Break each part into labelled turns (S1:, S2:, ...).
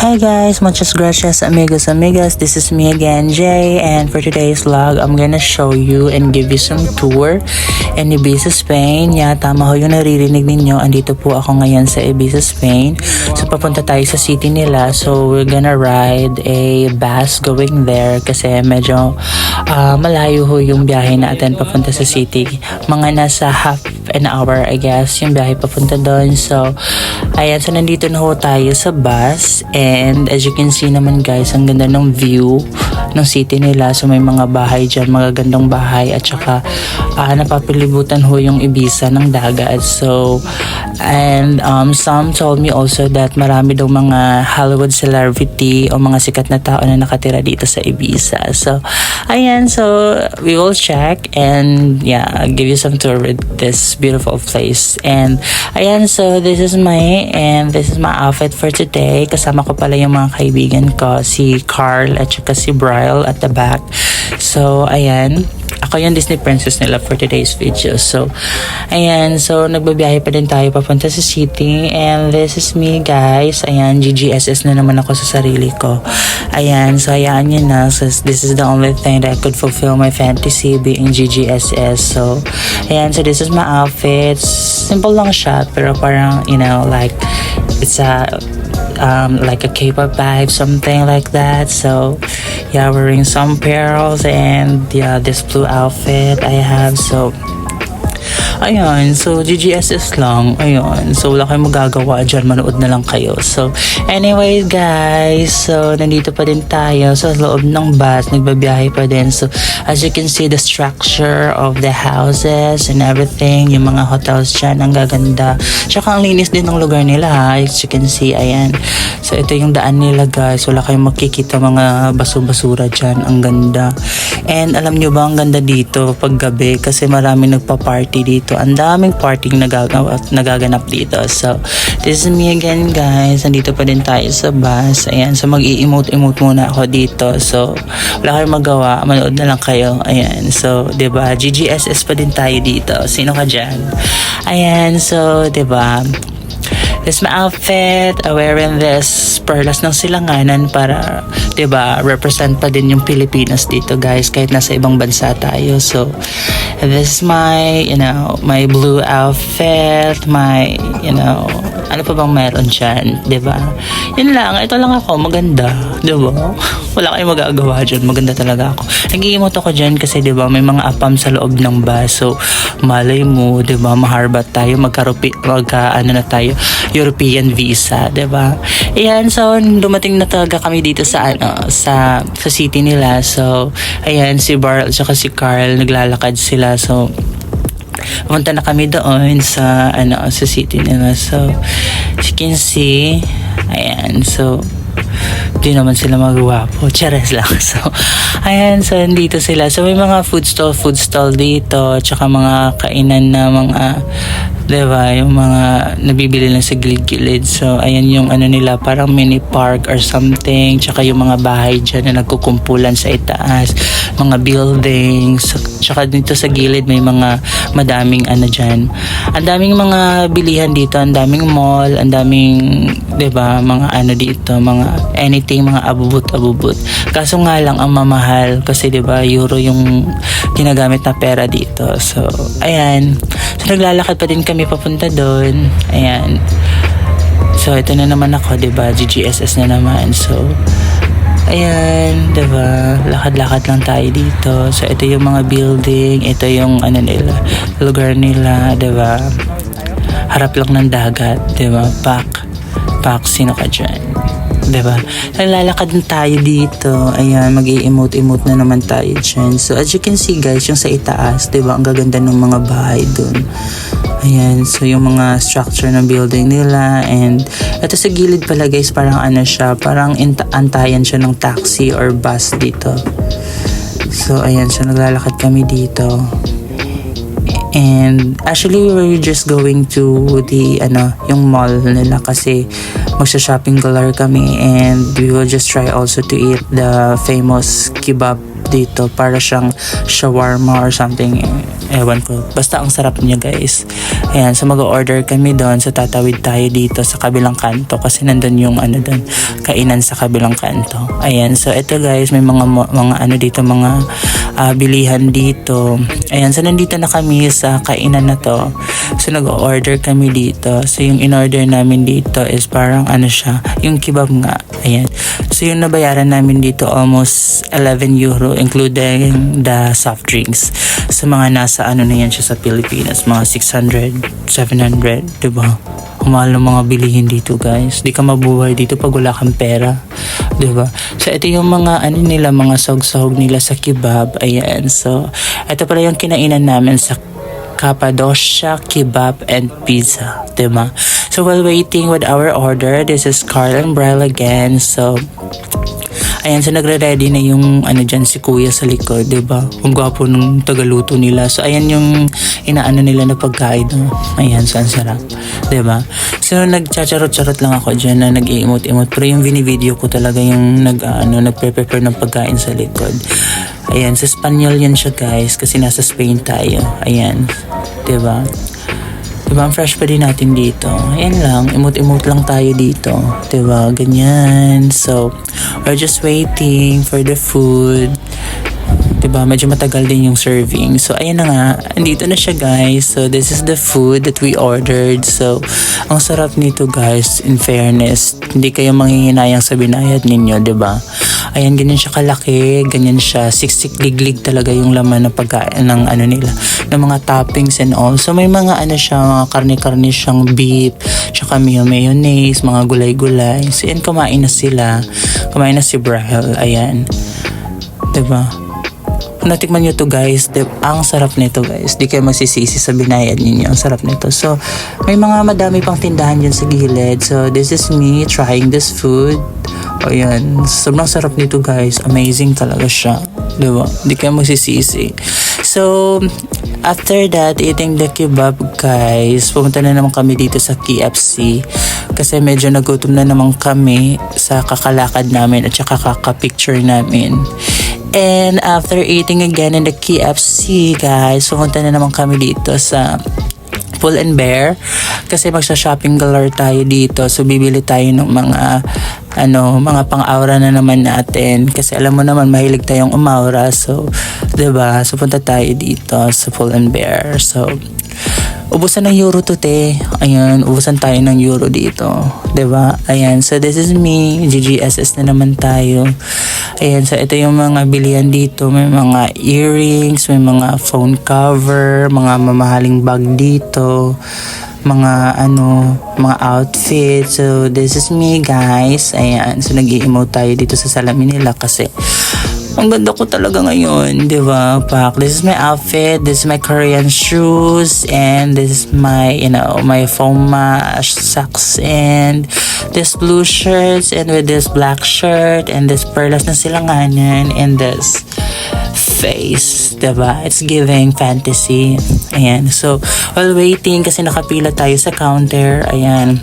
S1: Hi guys, muchas gracias amigos, amigas. This is me again, Jay, and for today's vlog, I'm gonna show you and give you some tour in Ibiza, Spain. Yeah, tama ho yung naririnig ninyo. Andito po ako ngayon sa Ibiza, Spain. So papunta tayo sa city nila. So we're gonna ride a bus going there kasi medyo malayo ho yung biyahe natin papunta sa city. Mga nasa half an hour, I guess, yung biyahe papunta doon. So ayan, so nandito na ho tayo sa bus. And as you can see naman guys, ang ganda ng view ng city nila. So may mga bahay dyan, mga gandang bahay. At saka napapilibutan ho yung Ibiza ng dagat. So, and some told me also that marami daw mga Hollywood celebrity o mga sikat na tao na nakatira dito sa Ibiza. So, ayan. So, we will check and yeah, give you some tour with this beautiful place. And ayan, so this is my outfit for today. Kasama ko pala yung mga kaibigan ko, si Carl at saka si Bryle at the back. So, ayan. Ako yung Disney princess nila for today's video. So, ayan. So, nagbabiyahe pa din tayo papunta sa city. And this is me, guys. Ayan, GGSS na naman ako sa sarili ko. Ayan. So, ayan yun na. So, this is the only thing that could fulfill my fantasy being GGSS. So, ayan. So, this is my outfit. Simple lang siya. Pero parang, you know, like, it's like a K-pop vibe, something like that. So yeah, wearing some pearls and yeah, this blue outfit I have. So ayun, so GGSS lang. Ayun, so wala kayong magagawa dyan, manood na lang kayo. So anyway guys, so nandito pa din tayo sa loob ng bus, nagbabiyahe pa din. So as you can see, the structure of the houses and everything, yung mga hotels dyan, ang gaganda. Tsaka ang linis din ng lugar nila ha, as you can see, ayan. So ito yung daan nila guys, wala kayong makikita mga baso-basura dyan, ang ganda. And alam nyo ba, ang ganda dito pag gabi kasi marami nagpa-party dito. Ang daming partying nagaganap dito. So, this is me again guys. Nandito pa din tayo sa bus. Ayan. So, mag-i-emote muna ako dito. So, wala kayong magawa. Manood na lang kayo. Ayan. So, diba? GGSS pa din tayo dito. Sino ka dyan? Ayan. So, diba? This is my outfit. Wearing this perlas ng silanganan para, diba, represent pa din yung Pilipinas dito guys kahit nasa ibang bansa tayo. So, this is my, you know, my blue outfit, my, you know, ano pa bang meron dyan, diba? Yun lang, ito lang ako, maganda, diba? Wala kayong magagawa dyan, maganda talaga ako. Nag-iimot ako dyan kasi, diba, may mga apam sa loob ng bus. So, malay mo, diba, maharbat tayo, ano na tayo, European visa, diba? Ayan, so, dumating na talaga kami dito sa, sa city nila. So, ayan, si Bar at saka si Carl, naglalakad sila. So, pumunta na kami doon sa sa city nila. So as you can see, ayan, so di naman sila magwapo, chares lang. So ayan, so nandito sila. So may mga food stall dito, tsaka mga kainan na mga, diba, yung mga nabibili lang sa gilid-gilid. So ayan yung nila, parang mini park or something. Tsaka yung mga bahay dyan na nagkukumpulan sa itaas, mga buildings. Tsaka dito sa gilid may mga madaming dyan. Ang daming mga bilihan dito, ang daming mall, ang daming, diba, mga dito, mga anything, mga abubot. Kaso nga lang ang mamahal kasi, diba, euro yung ginagamit na pera dito. So ayan, so naglalakad pa din kami papunta doon. Ayan. So ito na naman ako, diba, GGSS na naman. So ayan, diba, lakad-lakad lang tayo dito. So ito yung mga building, ito yung nila, lugar nila, diba, harap lang ng dagat, diba, pak, sino ka dyan, diba, lalakad na tayo dito. Ayan, mag-i-emote na naman tayo dyan. So as you can see guys, yung sa itaas, diba, ang gaganda ng mga bahay dun. Ayan, so yung mga structure ng building nila. And ito sa gilid pala guys, parang siya, parang antayan siya ng taxi or bus dito. So ayan, so naglalakad kami dito. And actually we were just going to the yung mall nila kasi magsha-shopping galore kami, and we will just try also to eat the famous kebab dito. Para siyang shawarma or something. Ewan ko. Basta ang sarap niya guys. Ayan, so mag-order kami doon. So tatawid tayo dito sa kabilang kanto. Kasi nandun yung ano doon, kainan sa kabilang kanto. Ayan, so ito guys, may mga ano dito, mga bilihan dito. Ayan, so nandito na kami sa kainan na to. So nag-order kami dito. So yung in-order namin dito is parang ano siya, yung kebab nga. Ayan. So yung nabayaran namin dito almost 11 euro including the soft drinks. So mga nasa ano na yan siya sa Pilipinas, mga 600, 700, diba? Mahal ng mga bilihin dito guys. Di ka mabuhay dito pag wala kang pera. Diba? So ito yung mga ano nila, mga sahog-sahog nila sa kebab. Ayan. So ito pala yung kinainan namin sa Cappadocia Kebab and Pizza, diba? So while waiting with our order, this is Carl and Bryle again. So ayan, so nagre-ready na yung ano dyan si kuya sa likod, diba? Ang gwapo ng tagaluto nila. So ayan yung inaano nila na pagkain. No? Ayan, so ang sarap, diba? So nagchacharot-charot lang ako dyan na nag-iimot-imot. Pero yung video ko talaga yung nagpe-prepare ng pagkain sa likod. Ayan, sa Espanyol yan siya guys kasi nasa Spain tayo. Ayan, diba? Diba, ang fresh pa din natin dito. Ayan lang, imot-imot lang tayo dito. Diba, ganyan. So, we're just waiting for the food. Diba, medyo matagal din yung serving. So, ayan na nga. Andito na siya guys. So, this is the food that we ordered. So, ang sarap nito guys, in fairness. Hindi kayo manghihinayang sa binayad ninyo, diba? Ayan, ganyan siya kalaki. Ganyan siya. Siksik-liglig talaga yung laman ng pagkain ng ano nila. Ng mga toppings and all. So, may mga ano siya, mga karne-karne siyang beef. Tsaka mayonnaise, mga gulay-gulay. So, yan, kumain na sila. Kumain na si Bryle. Ayan. Diba? Kung natikman nyo to guys, ang sarap nito guys. Di kayo magsisisi sa binayad ninyo. Ang sarap nito. So, may mga madami pang tindahan dyan sa gilid. So, this is me trying this food. O yan. Sobrang sarap nito guys. Amazing talaga siya. Diba? Di kayo magsisisi. So, after that, eating the kebab guys, pumunta na naman kami dito sa KFC. Kasi medyo nagutom na naman kami sa kakalakad namin at saka kakapicture namin. And after eating again in the KFC guys, pumunta na naman kami dito sa Pull and Bear kasi magsha-shopping galore tayo dito. So bibili tayo ng mga mga pang-aura na naman natin kasi alam mo naman mahilig tayong umaura. So 'di ba? So punta tayo dito sa Pull and Bear. So ubusan ng euro to te. Ayan, ubusan tayo ng euro dito. 'Di ba? Ayan, so this is me. GGSS na naman tayo. Ayan, so ito yung mga bilihan dito. May mga earrings, may mga phone cover, mga mamahaling bag dito. Mga mga outfit. So this is me guys. Ayan, so nag-i-emote tayo dito sa salamin nila kasi ang ganda ko talaga ngayon, di ba? Pak, this is my outfit, this is my Korean shoes, and this is my, my Foma socks, and this blue shirts, and with this black shirt, and this perlas na silanganan, and this face, diba? It's giving fantasy. Ayan. So, while waiting, kasi nakapila tayo sa counter, ayan.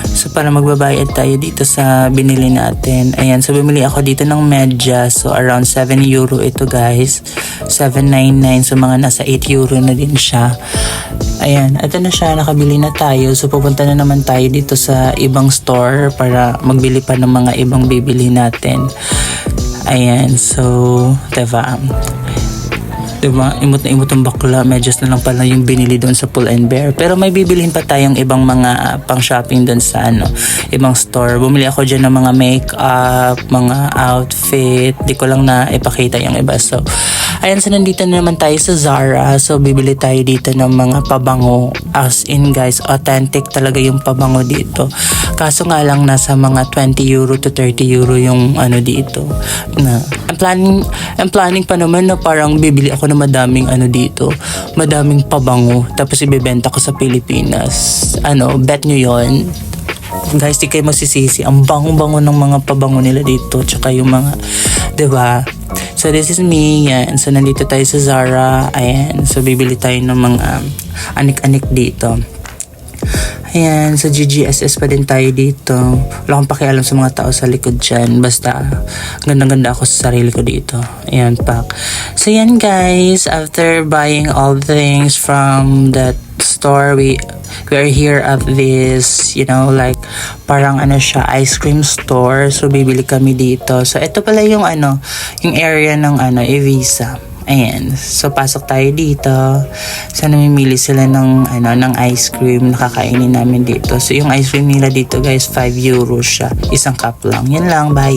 S1: So, para magbabayad tayo dito sa binili natin. Ayan. So, bumili ako dito ng medyas. So, around 7 euro ito, guys. 7.99. So, mga nasa 8 euro na din siya. Ayan. Ito na siya. Nakabili na tayo. So, pupunta na naman tayo dito sa ibang store para magbili pa ng mga ibang bibili natin. Ayan. So, diba, imot na imot ang bakla, medyas na lang pala yung binili doon sa Pull and Bear. Pero may bibilihin pa tayong ibang mga pang shopping doon sa ibang store. Bumili ako dyan ng mga makeup, mga outfit. Di ko lang na ipakita yung iba. So, ayan, so nandito na naman tayo sa Zara. So, bibili tayo dito ng mga pabango. As in guys, authentic talaga yung pabango dito. Kaso nga lang nasa mga 20 euro to 30 euro yung dito. Na, I'm planning pa naman na parang bibili ako na madaming dito, madaming pabango, tapos ibebenta ko sa Pilipinas. Bet nyo yon guys, di kayo masisisi. Ang bango-bango ng mga pabango nila dito, tsaka yung mga, diba? So this is me, yan. So nandito tayo sa Zara, ayan. So bibili tayo ng mga anik-anik dito. Ayan, sa GGSS pa din tayo dito. Wala akong pakialam sa mga tao sa likod dyan. Basta, ganda-ganda ako sa sarili ko dito. Ayan, pak. So, yan guys. After buying all the things from that store, we are here at this, you know, like, parang ano siya, ice cream store. So, bibili kami dito. So, ito pala yung ano, yung area ng ano, Evisa. Ayan. So, pasok tayo dito. So, namimili sila ng, ano, ng ice cream. Nakakainin namin dito. So, yung ice cream nila dito, guys, 5 euros siya. Isang cup lang. Yan lang. Bye.